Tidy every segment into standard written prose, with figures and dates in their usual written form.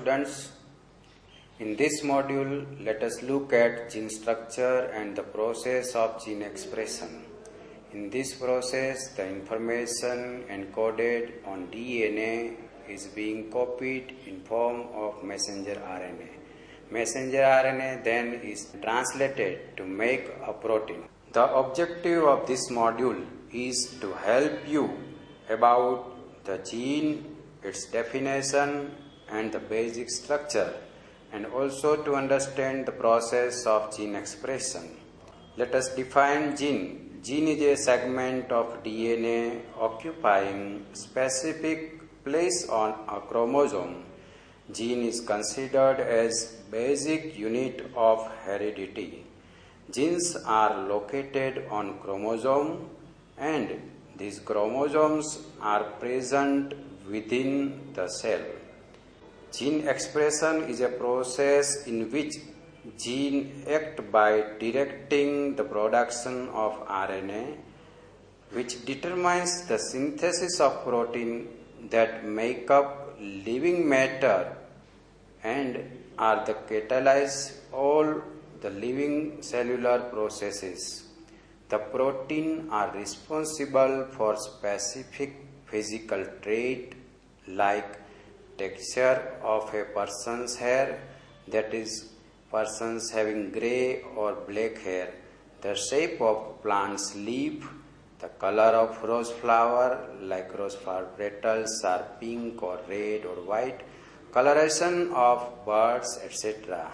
students. In this module, let us look at gene structure and the process of gene expression. In this process, the information encoded on DNA is being copied in form of messenger RNA. Messenger RNA then is translated to make a protein. The objective of this module is to help you about the gene, its definition and the basic structure, and also to understand the process of gene expression. Let us define gene. Gene is a segment of DNA occupying specific place on a chromosome. Gene is considered as basic unit of heredity. Genes are located on chromosome and these chromosomes are present within the cell. Gene expression is a process in which genes act by directing the production of RNA, which determines the synthesis of protein that make up living matter and are the catalyze all the living cellular processes. The protein are responsible for specific physical trait like texture of a person's hair, that is, persons having grey or black hair, the shape of plant's leaf, the color of rose flower, like rose flower petals are pink or red or white, coloration of birds, etc.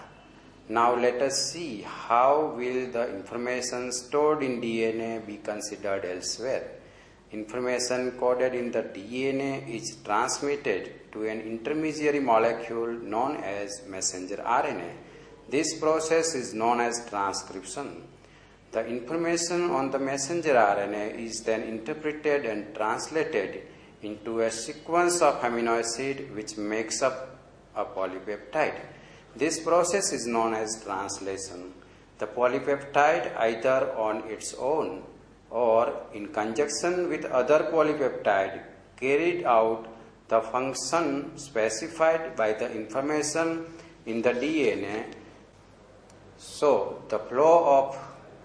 Now let us see how will the information stored in DNA be considered elsewhere. Information coded in the DNA is transmitted to an intermediary molecule known as messenger RNA. This process is known as transcription. The information on the messenger RNA is then interpreted and translated into a sequence of amino acids which makes up a polypeptide. This process is known as translation. The polypeptide, either on its own or in conjunction with other polypeptide, carried out the function specified by the information in the DNA. So, the flow of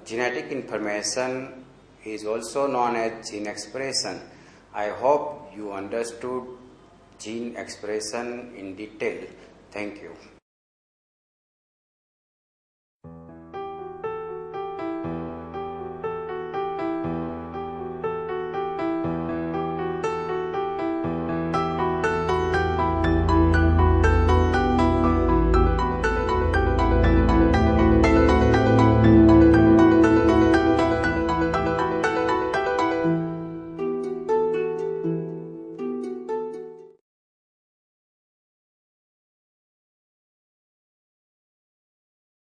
genetic information is also known as gene expression. I hope you understood gene expression in detail. Thank you.